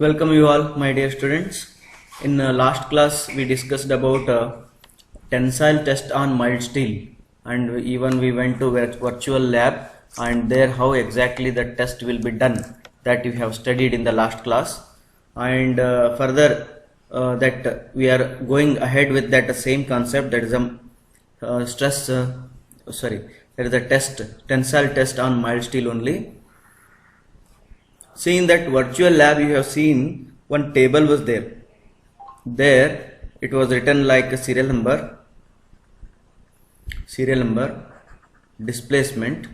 Welcome you all, my dear students. In last class we discussed about tensile test on mild steel, and even we went to virtual lab, and there how exactly the test will be done, that you have studied in the last class. And further that we are going ahead with that same concept, that is a that is the tensile test on mild steel only. See, in that virtual lab you have seen one table was there. There it was written like a serial number, displacement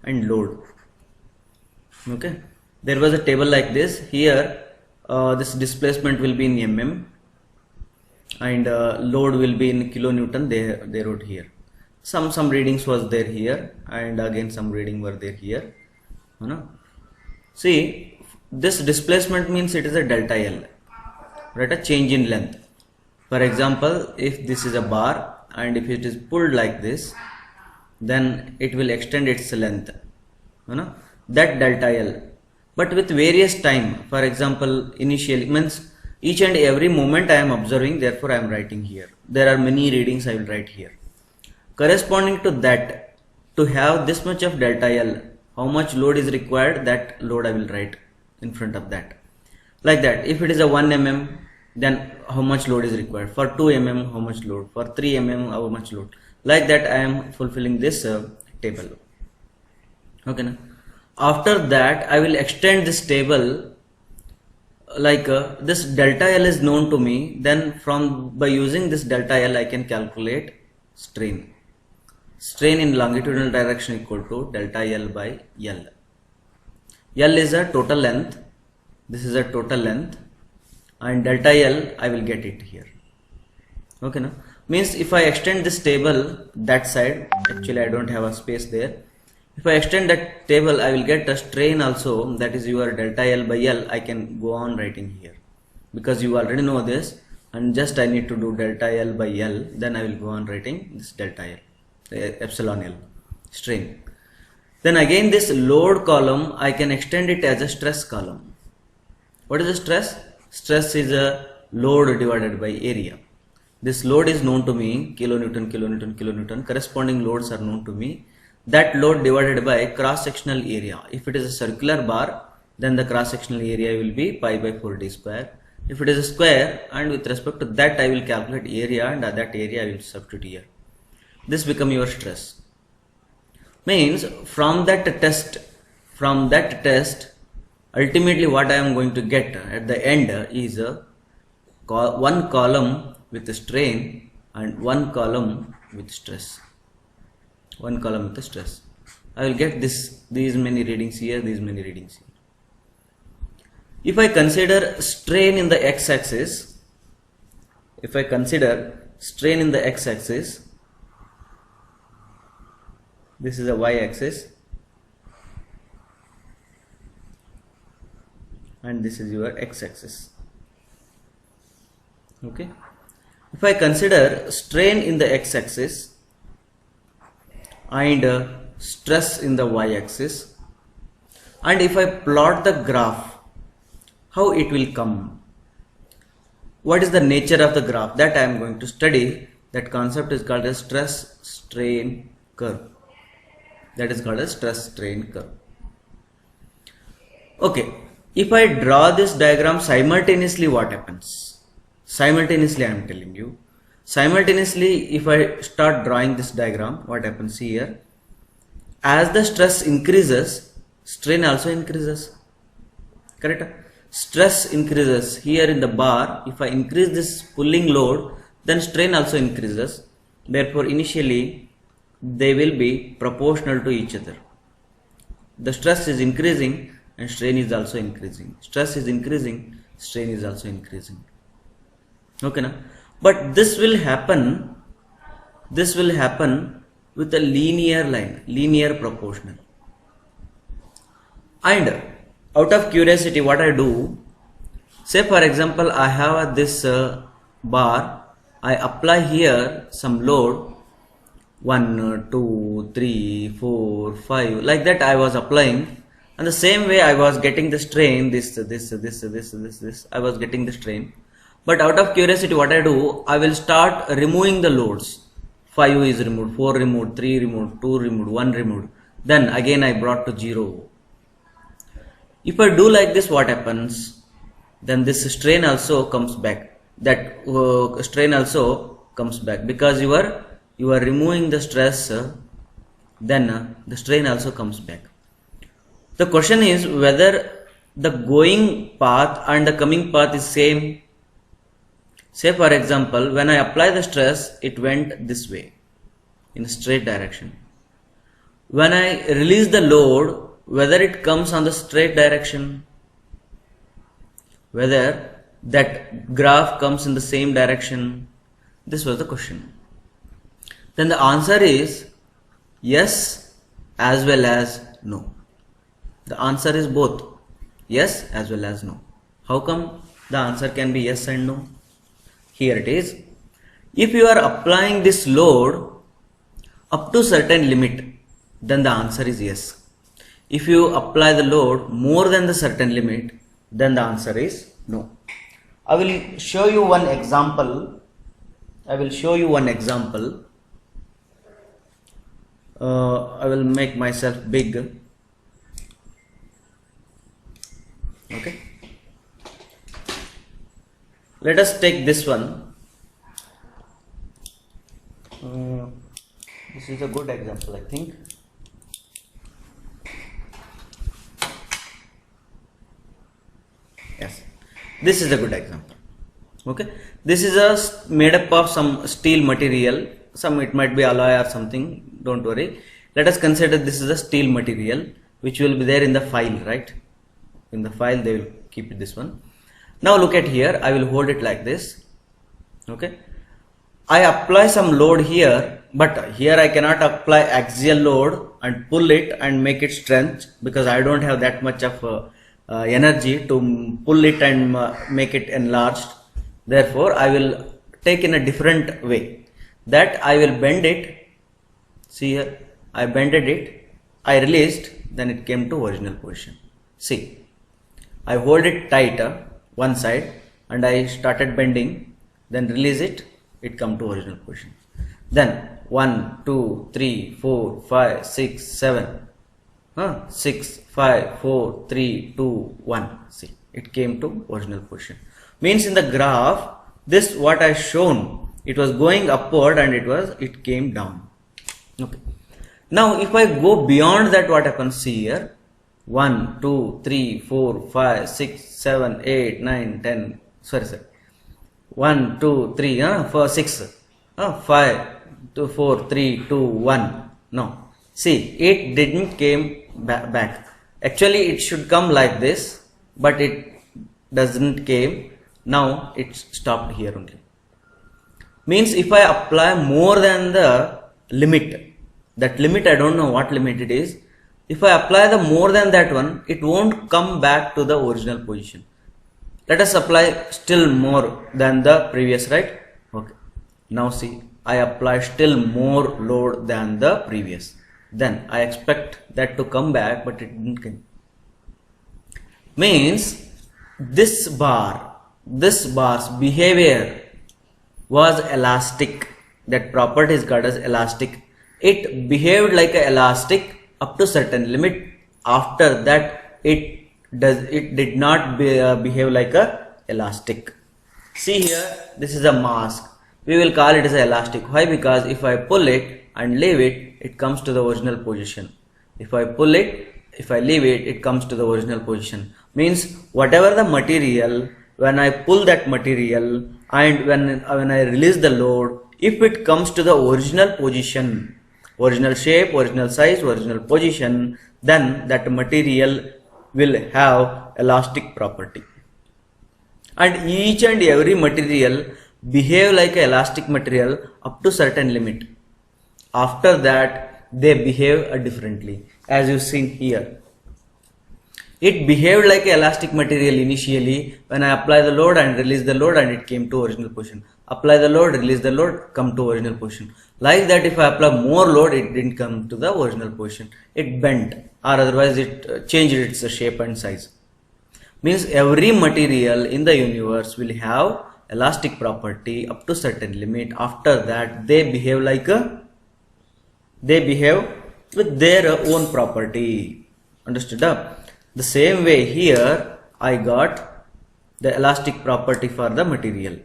and load. Okay, there was a table like this. Here this displacement will be in mm and load will be in kilonewton. They wrote here. Some readings was there here, and again some reading were there here. See, this displacement means it is a delta L, right? A change in length. For example, if this is a bar and if it is pulled like this, then it will extend its length, that delta L. But with various time, for example, initially means each and every moment I am observing, therefore I am writing here. There are many readings I will write here. Corresponding to that, to have this much of delta L, how much load is required, that load I will write in front of that. Like that, if it is a 1 mm, then how much load is required. For 2 mm, how much load. For 3 mm, how much load. Like that I am fulfilling this table. Okay, now after that I will extend this table, like this delta L is known to me, then by using this delta L I can calculate strain. Strain in longitudinal direction equal to delta L by L. L is a total length. This is a total length, and delta L I will get it here. Okay, now means if I extend this table that side, actually I don't have a space there. If I extend that table, I will get a strain also, that is your delta L by L. I can go on writing here because you already know this, and just I need to do delta L by L, then I will go on writing this delta L. Epsilon L strain. Then again this load column I can extend it as a stress column. What is the stress? Stress is a load divided by area. This load is known to me, kilonewton. Corresponding loads are known to me. That load divided by cross sectional area. If it is a circular bar, then the cross sectional area will be pi by 4d square. If it is a square, and with respect to that I will calculate area, and that area I will substitute here. This become your stress. Means from that test, ultimately what I am going to get at the end is one column with strain and one column with stress. I will get these many readings here, these many readings here. If I consider strain in the x-axis, this is a y-axis and this is your x-axis. Okay. If I consider strain in the x-axis and stress in the y-axis, and if I plot the graph, how it will come? What is the nature of the graph? That I am going to study. That concept is called as stress strain curve. Okay, if I draw this diagram simultaneously, what happens? Simultaneously, I am telling you. Simultaneously, if I start drawing this diagram, what happens here? As the stress increases, strain also increases. Correct? Stress increases here in the bar. If I increase this pulling load, then strain also increases. Therefore, initially they will be proportional to each other. The stress is increasing and strain is also increasing. Stress is increasing, strain is also increasing. Okay, now, but this will happen with a linear line, linear proportional. And out of curiosity, what I do, say for example I have this bar, I apply here some load 1, 2, 3, 4, 5, like that I was applying, And the same way I was getting the strain, this, I was getting the strain. But out of curiosity, what I do, I will start removing the loads. 5 is removed, 4 removed, 3 removed, 2 removed, 1 removed. Then again I brought to 0. If I do like this, what happens? Then this strain also comes back. That strain also comes back because you are removing the stress. Then the strain also comes back. The question is whether the going path and the coming path is same. Say for example, when I apply the stress, it went this way in a straight direction. When I release the load, whether it comes on the straight direction, whether that graph comes in the same direction, this was the question. Then the answer is yes as well as no. The answer is both yes as well as no. How come the answer can be yes and no? Here it is. If you are applying this load up to certain limit, then the answer is yes. If you apply the load more than the certain limit, then the answer is no. I will show you one example. I will make myself big. Okay. Let us take this one. This is a good example, I think. Yes, this is a good example. Okay, this is made up of some steel material. It might be alloy or something. Don't worry. Let us consider this is a steel material which will be there in the file, right? In the file they will keep this one. Now look at here. I will hold it like this. Okay. I apply some load here, but here I cannot apply axial load and pull it and make it strength because I don't have that much of energy to pull it and make it enlarged. Therefore, I will take in a different way. That I will bend it. See here, I bended it. I released, then it came to original position. See, I hold it tighter one side and I started bending, then release it, it come to original position. Then 1, 2, 3, 4, 5, 6, 7. 6, 5, 4, 3, 2, 1. See, it came to original position. Means in the graph, this what I shown, it was going upward and it came down. Okay. Now if I go beyond that, what happens? See here. 1, 2, 3, 4, 5, 6, 7, 8, 9, 10. Sorry. 1, 2, 3, 4, 6, 5, 2, 4, 3, 2, 1. No. See, it didn't came back. Actually, it should come like this, but it doesn't came. Now it stopped here only. Means if I apply more than the limit, that limit I don't know what limit it is. If I apply the more than that one, it won't come back to the original position. Let us apply still more than the previous, right? Okay. Now see, I apply still more load than the previous. Then I expect that to come back, but it didn't come. Means this bar's behavior was elastic. That property is called as elastic. It behaved like an elastic up to certain limit. After that, it did not behave like a elastic. See here, this is a mask. We will call it as an elastic. Why? Because if I pull it and leave it, it comes to the original position. If I pull it, if I leave it, it comes to the original position. Means whatever the material, when I pull that material and when I release the load, if it comes to the original position, original shape, original size, original position, then that material will have elastic property. And each and every material behave like an elastic material up to certain limit. After that, they behave differently, as you seen here. It behaved like an elastic material initially when I apply the load and release the load and it came to original position. apply the load, release the load, come to original position. Like that, if I apply more load, it didn't come to the original position. It bent, or otherwise it changed its shape and size. Means every material in the universe will have elastic property up to certain limit. After that, they behave with their own property. Understood? The same way here, I got the elastic property for the material.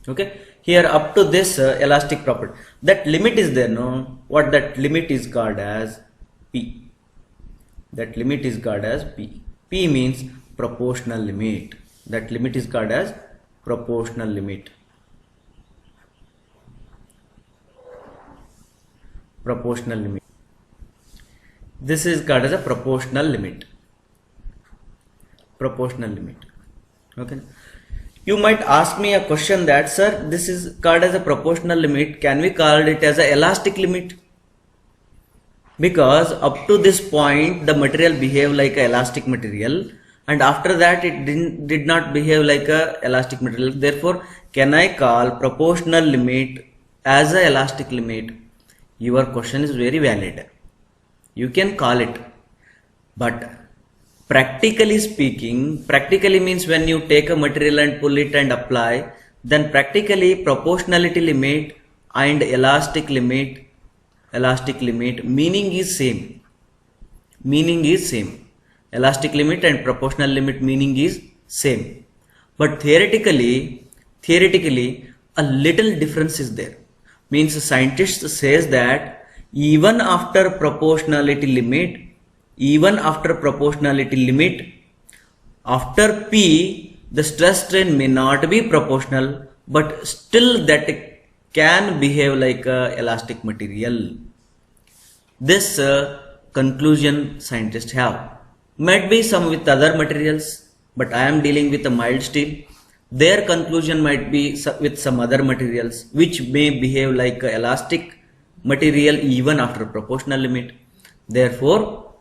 Okay, here up to this elastic property, that limit is there, no? What that limit is called as P. That limit is called as P. P means proportional limit. That limit is called as proportional limit. Proportional limit. This is called as a proportional limit. Proportional limit. Okay. You might ask me a question that, sir, this is called as a proportional limit. Can we call it as an elastic limit? Because up to this point, the material behaved like an elastic material, and after that, it did not behave like a elastic material. Therefore, can I call proportional limit as a elastic limit? Your question is very valid. You can call it, but practically speaking, practically means when you take a material and pull it and apply, then practically proportionality limit and elastic limit meaning is same. Meaning is same. Elastic limit and proportional limit meaning is same. But theoretically, a little difference is there. Means scientist says that even after proportionality limit, after P, the stress strain may not be proportional, but still that can behave like a elastic material. This conclusion scientists have. Might be some with other materials, but I am dealing with a mild steel. Their conclusion might be with some other materials which may behave like a elastic material even after proportional limit. Therefore,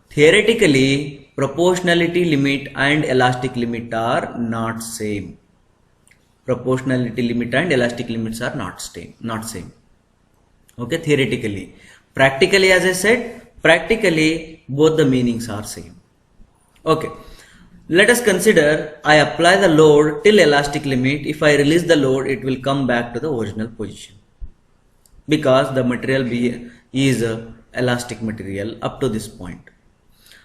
theoretically, proportionality limit and elastic limit are not same. Proportionality limit and elastic limits are not same. Okay, theoretically. Practically, as I said, practically both the meanings are same. Okay, let us consider I apply the load till elastic limit. If I release the load, it will come back to the original position because the material is a elastic material up to this point.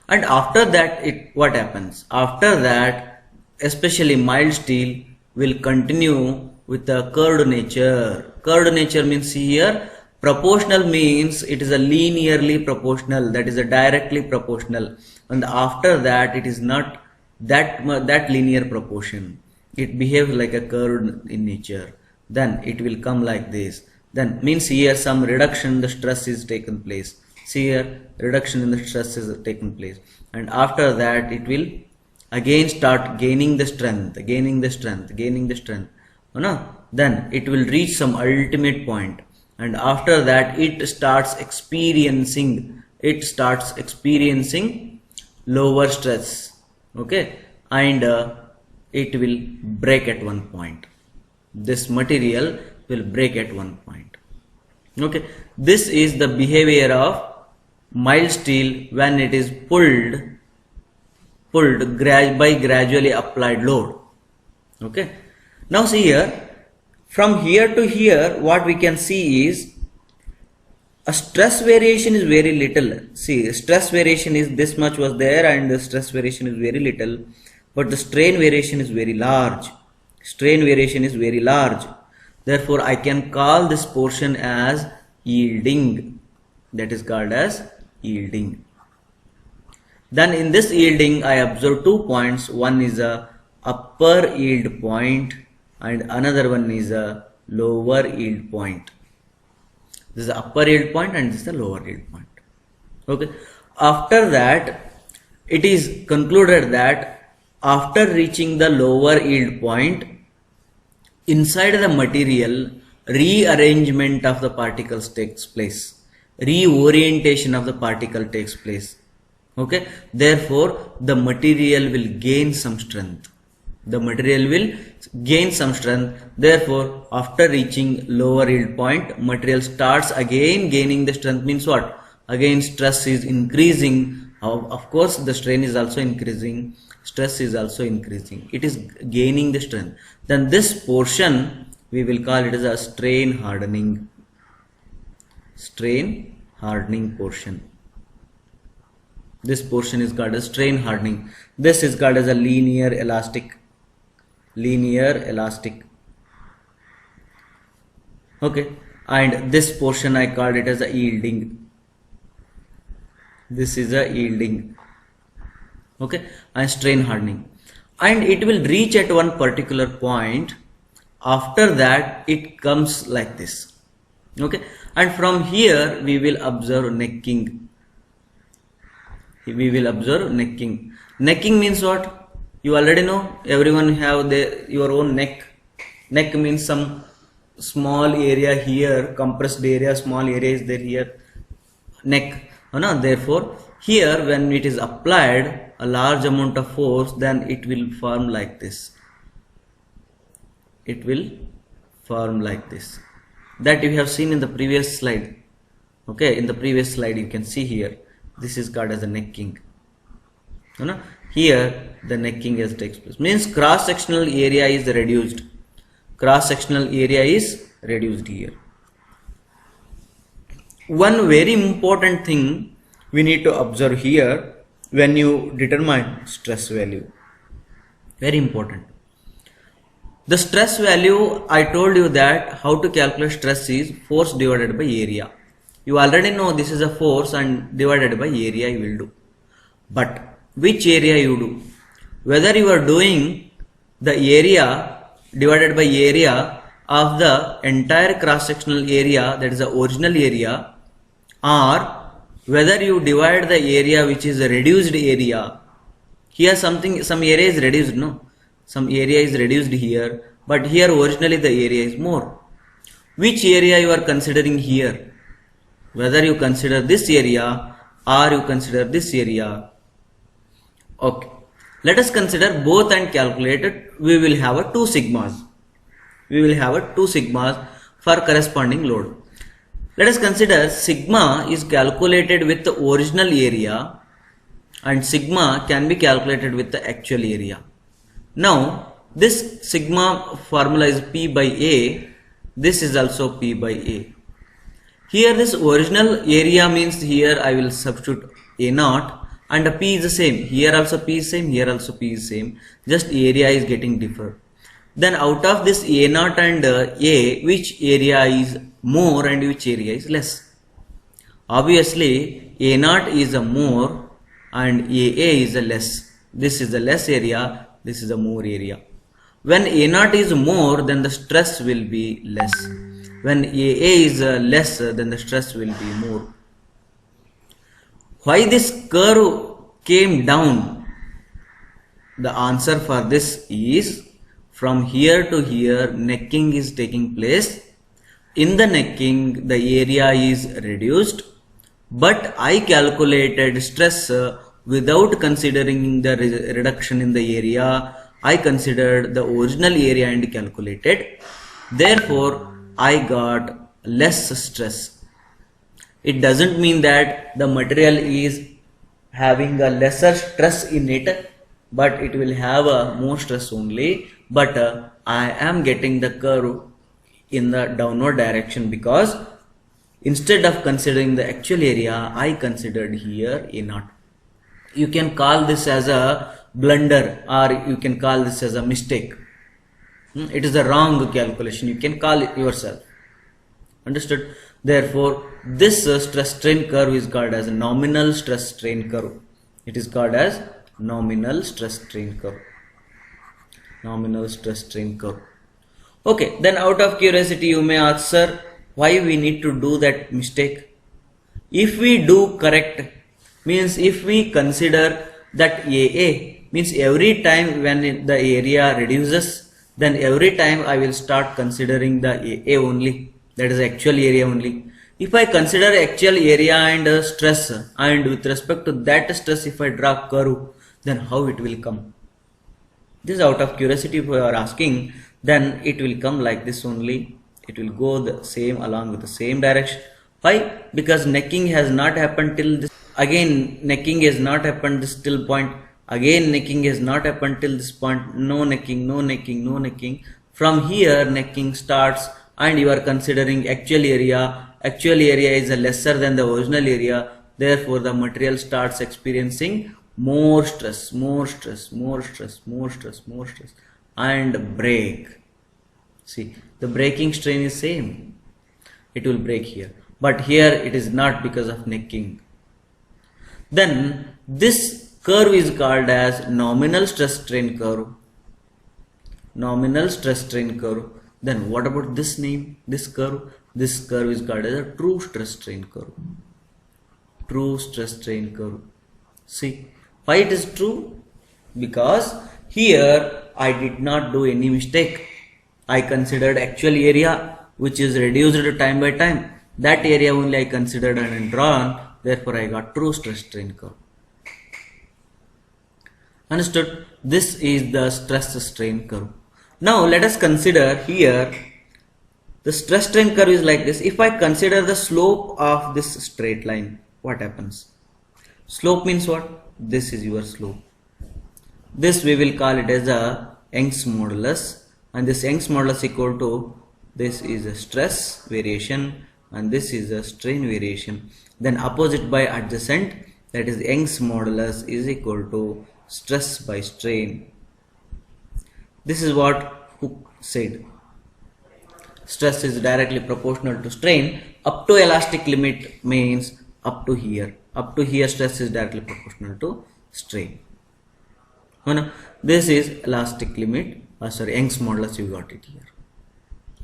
And after that, what happens? After that, especially mild steel will continue with a curved nature. Curved nature means here proportional means it is a linearly proportional, that is a directly proportional, and after that it is not that linear proportion. It behaves like a curve in nature. Then it will come like this. Then means here some reduction in the stress is taken place. See here reduction in the stress is taken place, and after that it will again start gaining the strength. Then it will reach some ultimate point, and after that it starts experiencing lower stress. Okay, and it will break at one point. This material will break at one point. Okay, this is the behavior of mild steel when it is pulled by gradually applied load. Okay, now see here, from here to here, what we can see is a stress variation is very little. See, stress variation is this much was there, and the stress variation is very little, but the strain variation is very large. Therefore, I can call this portion as yielding. That is called as yielding. Then in this yielding, I observe 2 points. One is a upper yield point and another one is a lower yield point. This is the upper yield point and this is the lower yield point. Okay. After that, it is concluded that after reaching the lower yield point, inside the material, rearrangement of the particles takes place. Reorientation of the particle takes place. Okay. Therefore, the material will gain some strength. The material will gain some strength. Therefore, after reaching lower yield point, material starts again gaining the strength. Means what? Again stress is increasing. Of course, the strain is also increasing. Stress is also increasing. It is gaining the strength. Then this portion we will call it as a strain hardening. Strain hardening portion. This portion is called as strain hardening. This is called as a linear elastic. Linear elastic. Okay, and this portion I called it as a yielding. This is a yielding. Okay, and strain hardening. And it will reach at one particular point. After that, it comes like this. Okay, and from here we will observe necking. We will observe necking. Necking means what? You already know. Everyone have your own neck. Neck means some small area here, compressed area, small area is there here. Neck. Therefore, here when it is applied a large amount of force, then it will form like this. It will form like this. That you have seen in the previous slide. Okay, in the previous slide you can see here. This is called as a necking. Here the necking as takes place. Means cross sectional area is reduced. Cross sectional area is reduced here. One very important thing we need to observe here when you determine stress value. Very important. The stress value, I told you that how to calculate stress is force divided by area. You already know this is a force and divided by area you will do. But which area you do? Whether you are doing the area divided by area of the entire cross-sectional area, that is the original area, or whether you divide the area which is a reduced area. Here some area is reduced, no? Some area is reduced here, but here originally the area is more. Which area you are considering here? Whether you consider this area or you consider this area. Okay, let us consider both and calculate it. We will have a 2 sigmas. We will have a 2 sigmas for corresponding load. Let us consider sigma is calculated with the original area and sigma can be calculated with the actual area. Now this sigma formula is P by A. This is also P by A. Here this original area means here I will substitute A0 and P is the same. Here also P is same, here also P is same. Just area is getting different. Then out of this A0 and A, which area is more and which area is less? Obviously A0 is a more and AA is a less. This is the less area, this is the more area. When A0 is more, then the stress will be less. When AA is less, then the stress will be more. Why this curve came down? The answer for this is from here to here necking is taking place. In the necking the area is reduced, but I calculated stress without considering the reduction in the area. I considered the original area and calculated. Therefore, I got less stress. It doesn't mean that the material is having a lesser stress in it, but it will have a more stress only. But I am getting the curve in the downward direction because instead of considering the actual area, I considered here A0. You can call this as a blunder or you can call this as a mistake. It is a wrong calculation. You can call it yourself. Understood? Therefore, this stress strain curve is called as a nominal stress strain curve. It is called as nominal stress strain curve. Nominal stress strain curve. Okay, then out of curiosity you may ask, sir, why we need to do that mistake? If we do correct, means if we consider that AA, means every time when the area reduces, then every time I will start considering the AA only, that is actual area only. If I consider actual area and stress, and with respect to that stress if I draw curve, then how it will come? This is out of curiosity. If you are asking, then it will come like this only. It will go the same along with the same direction. Why? Because necking has not happened till this. Again, necking has not happened this till point. Again, necking has not happened till this point. No necking, no necking, no necking. From here, necking starts, and you are considering actual area. Actual area is lesser than the original area. Therefore, the material starts experiencing more stress, more stress, more stress, more stress, more stress, and break. See, the breaking strain is same. It will break here, but here it is not because of necking. Then this curve is called as nominal stress strain curve. Nominal stress strain curve. Then what about this name? This curve. This curve is called as a true stress strain curve. True stress strain curve. See, why it is true? Because here I did not do any mistake. I considered actual area which is reduced time by time. That area only I considered and drawn. Therefore, I got true stress strain curve. Understood? This is the stress strain curve. Now let us consider here the stress strain curve is like this. If I consider the slope of this straight line, what happens? Slope means what? This is your slope. This we will call it as a Young's modulus, and this Young's modulus equal to, this is a stress variation and this is a strain variation. Then opposite by adjacent, that is Young's modulus is equal to stress by strain. This is what Hooke said. Stress is directly proportional to strain. Up to elastic limit means up to here. Up to here stress is directly proportional to strain. This is elastic limit, Young's modulus, you got it here.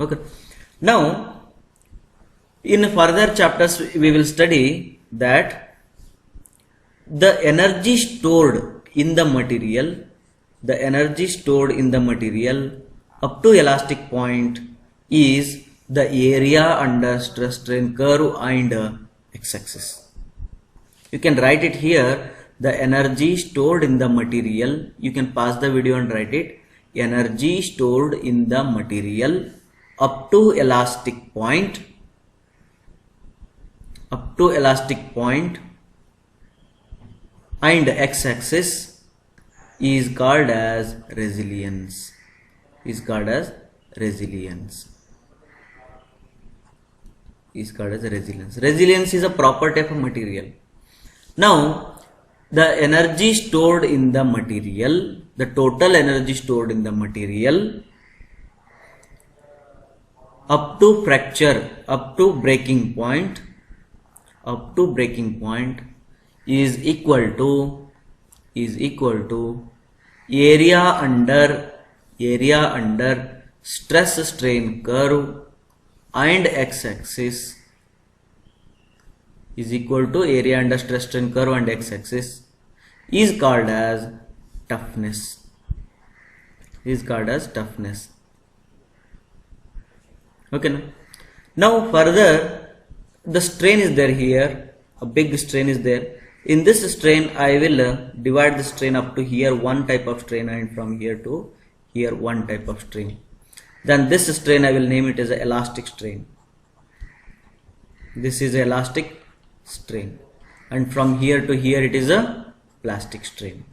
Okay. Now, in further chapters we will study that the energy stored in the material, up to elastic point is the area under stress strain curve and x-axis. You can write it here, the energy stored in the material. You can pause the video and write it. Energy stored in the material up to elastic point, and x-axis is called as resilience. Resilience is a property of a material. Now, the energy stored in the material, the total energy stored in the material up to fracture, up to breaking point is equal to area under stress strain curve and x-axis is equal to area under stress strain curve and x-axis is called as toughness. Okay. Now further, the strain is there here, a big strain is there. In this strain, I will divide the strain up to here one type of strain, and from here to here one type of strain. Then this strain I will name it as an elastic strain. This is elastic strain, and from here to here it is a plastic strain.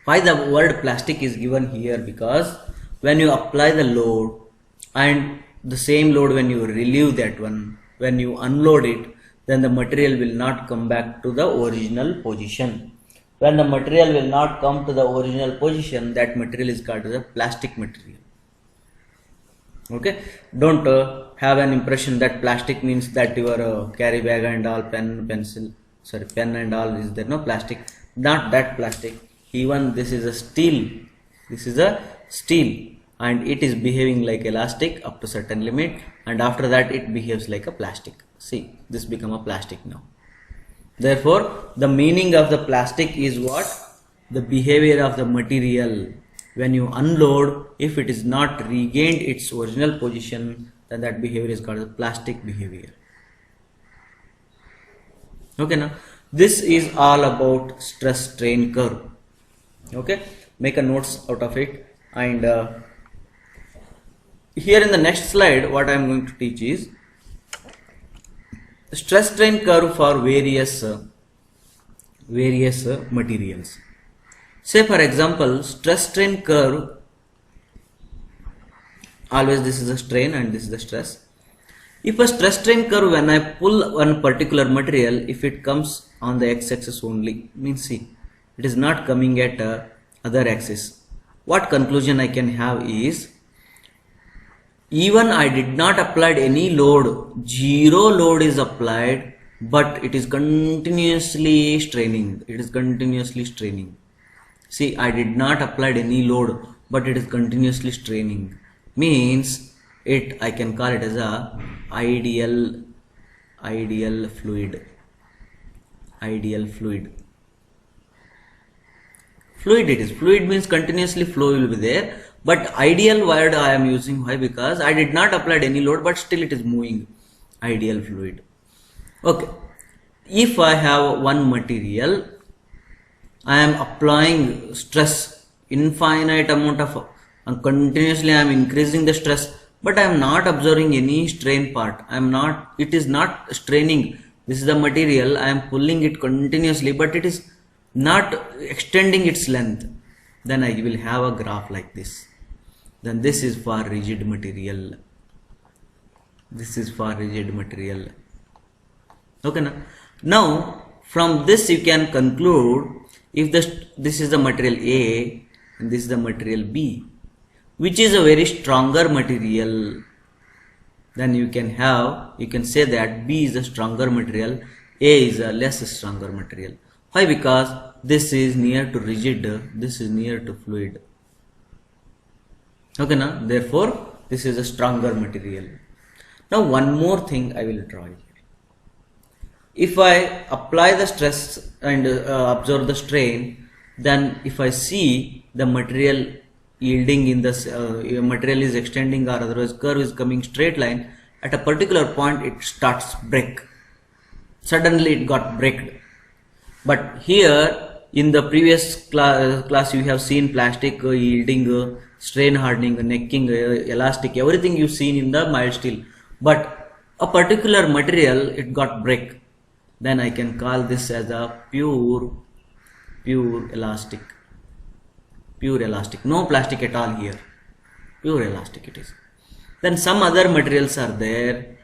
Why the word plastic is given here? Because when you apply the load and the same load, when you relieve that one, when you unload it, then the material will not come back to the original position. When the material will not come to the original position, that material is called as a plastic material. Okay, don't have an impression that plastic means that your carry bag and all, pen and all is there. No, plastic, not that plastic. Even this is a steel. And it is behaving like elastic up to certain limit, and after that it behaves like a plastic. See, this become a plastic now. Therefore, the meaning of the plastic is what? The behavior of the material. When you unload, if it is not regained its original position, then that behavior is called the plastic behavior. Okay, now This is all about stress strain curve. Okay, make a notes out of it. And here in the next slide, what I am going to teach is stress strain curve for various materials. Say for example, stress strain curve, always this is a strain and this is the stress. If a stress strain curve, when I pull one particular material, if it comes on the x-axis only, means see, it is not coming at other axis. What conclusion I can have is, even I did not apply any load, zero load is applied, but it is continuously straining. It is continuously straining. See, I did not apply any load, but it is continuously straining. Means I can call it as a ideal fluid. Ideal fluid. Fluid it is. Fluid means continuously flow will be there. But ideal word I am using, why? Because I did not apply any load, but still it is moving. Ideal fluid. Okay. If I have one material, I am applying stress, infinite amount of, and continuously I am increasing the stress, but I am not observing any strain part. It is not straining. This is the material, I am pulling it continuously, but it is not extending its length. Then I will have a graph like this. Then this is for rigid material. This is for rigid material. Okay, now from this you can conclude, if this is the material A and this is the material B, which is a very stronger material, then you can say that B is a stronger material, A is a less stronger material. Why? Because this is near to rigid, this is near to fluid. Okay, now therefore this is a stronger material. Now one more thing I will draw here. If I apply the stress and observe the strain, then if I see the material yielding in the material is extending, or otherwise curve is coming straight line, at a particular point it starts break. Suddenly it got braked. But here in the previous class you have seen plastic yielding, strain hardening, necking, elastic, everything you've seen in the mild steel. But a particular material, it got break. Then I can call this as a pure elastic. Pure elastic. No plastic at all here. Pure elastic it is. Then some other materials are there.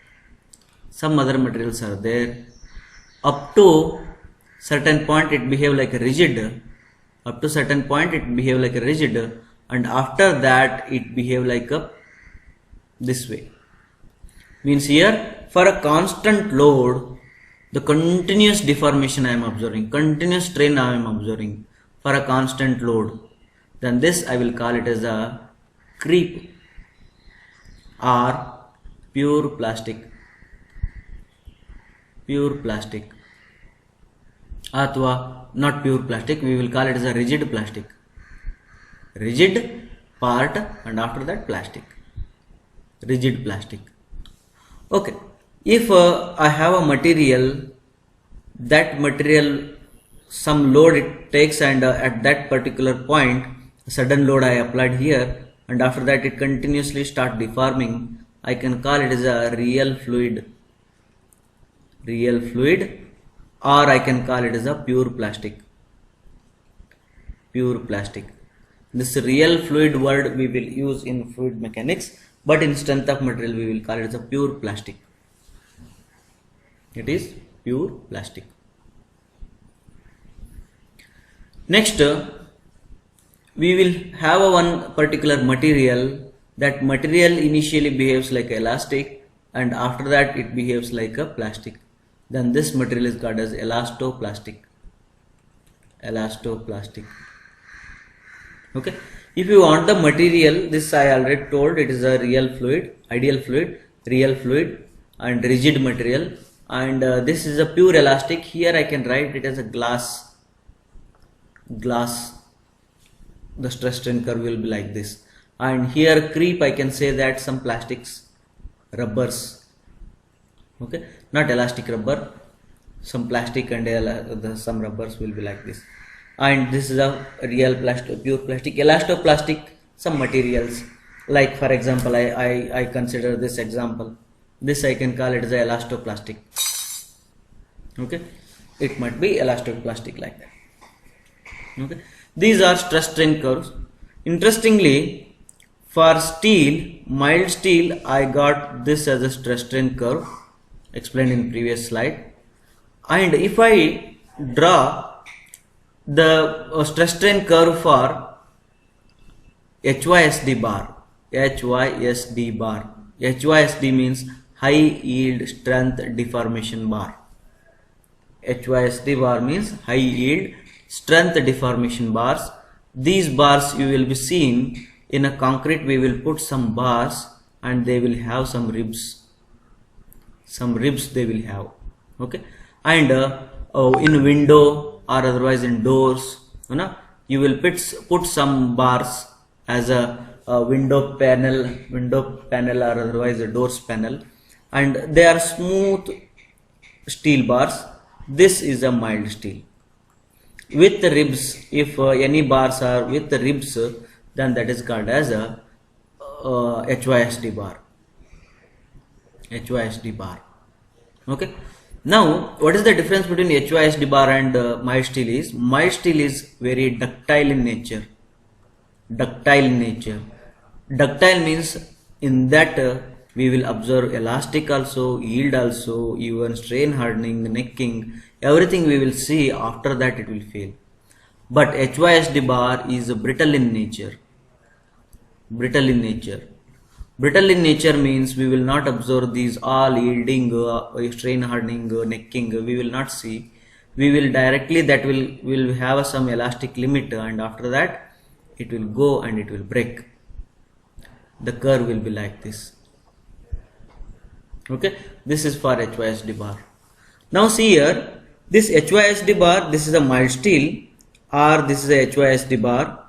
Up to certain point it behave like a rigid. Up to certain point it behave like a rigid. And after that it behave like a this way. Means here for a constant load, the continuous deformation I am observing, continuous strain I am observing for a constant load, then this I will call it as a creep or pure plastic. Athwa not pure plastic, we will call it as a rigid plastic. Rigid part and after that plastic. Rigid plastic. Okay. If I have a material, that material some load it takes, and at that particular point sudden load I applied here, and after that it continuously start deforming, I can call it as a real fluid, or I can call it as a pure plastic. This real fluid word we will use in fluid mechanics, but in strength of material we will call it as a pure plastic. It is pure plastic. Next, we will have one particular material. That material initially behaves like elastic, and after that it behaves like a plastic. Then this material is called as elastoplastic. Okay. If you want the material, this I already told, it is a real fluid, ideal fluid, real fluid, and rigid material. And this is a pure elastic. Here I can write it as a glass. The stress strain curve will be like this. And here creep, I can say that some plastics, rubbers, okay, not elastic rubber, some plastic and some rubbers will be like this. And this is a real plastic, pure plastic. Elastoplastic, some materials, like for example I consider this example, this I can call it as a elastoplastic. Okay, it might be elastoplastic like that. Okay, these are stress strain curves. Interestingly, for steel, mild steel, I got this as a stress strain curve explained in previous slide. And if I draw the stress strain curve for HYSD bar, HYSD bar, HYSD means high yield strength deformation bar. HYSD bar means high yield strength deformation bars. These bars you will be seeing in a concrete. We will put some bars and they will have some ribs. Some ribs they will have. Okay, and in window or otherwise in doors, you will put some bars as a window panel or otherwise a doors panel, and they are smooth steel bars. This is a mild steel with the ribs. If any bars are with the ribs, then that is called as a HYSD bar. HYSD bar. Okay. Now, what is the difference between HYSD bar and mild steel is? Mild steel is very ductile in nature. Ductile in nature. Ductile means in that we will observe elastic also, yield also, even strain hardening, necking, everything we will see. After that it will fail. But HYSD bar is brittle in nature. Brittle in nature. Brittle in nature means we will not observe these all yielding, strain hardening, necking. We will not see. We will directly, that will have some elastic limit, and after that it will go and it will break. The curve will be like this. Okay, this is for HYSD bar. Now see here, this HYSD bar, this is a mild steel, or this is a HYSD bar,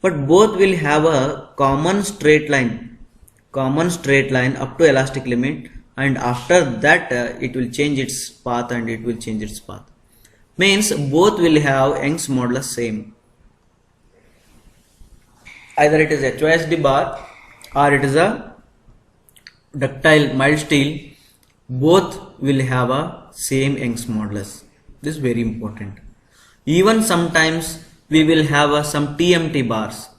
but both will have a common straight line up to elastic limit, and after that it will change its path and it will change its path. Means both will have Young's modulus same. Either it is HYSD bar or it is a ductile mild steel, both will have a same Young's modulus. This is very important. Even sometimes we will have some TMT bars,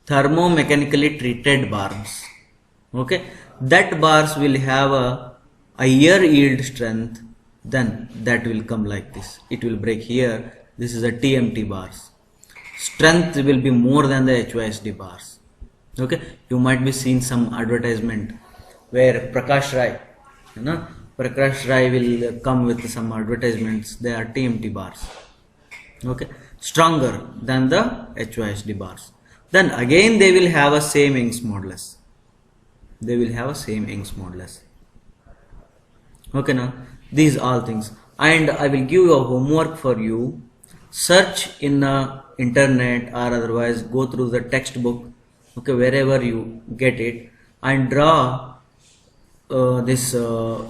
thermomechanically treated bars. Okay, that bars will have a higher yield strength, then that will come like this. It will break here. This is a TMT bars. Strength will be more than the HYSD bars. Okay, you might be seeing some advertisement where Prakash Rai, Prakash Rai will come with some advertisements. They are TMT bars. Okay, stronger than the HYSD bars. Then again they will have a same Young's modulus. They will have a same Young's modulus. Okay, now these all things, and I will give you a homework for you. Search in the internet or otherwise go through the textbook. Okay, wherever you get it, and draw this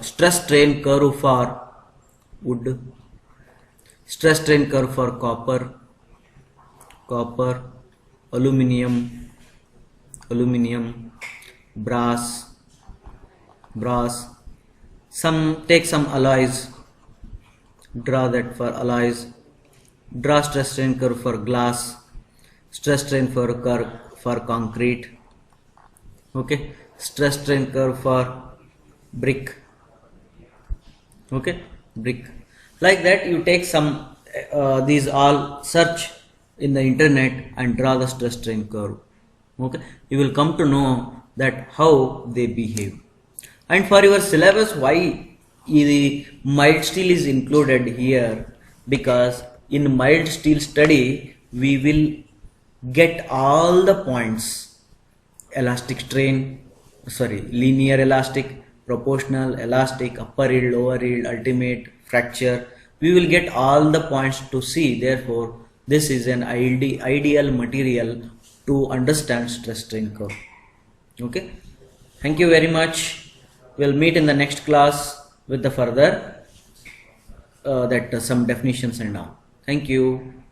stress strain curve for wood, stress strain curve for copper, aluminium, brass. Take some alloys, draw that for alloys. Draw stress strain curve for glass, stress strain for concrete. Okay, stress strain curve for brick. Okay, brick. Like that you take some these all, search in the internet and draw the stress strain curve. Okay, you will come to know that how they behave. And for your syllabus, why the mild steel is included here? Because in mild steel study we will get all the points: elastic strain, linear elastic, proportional elastic, upper yield, lower yield, ultimate, fracture. We will get all the points to see. Therefore this is an ideal material to understand stress strain curve. Okay, thank you very much. We'll meet in the next class with the further some definitions and all. Thank you.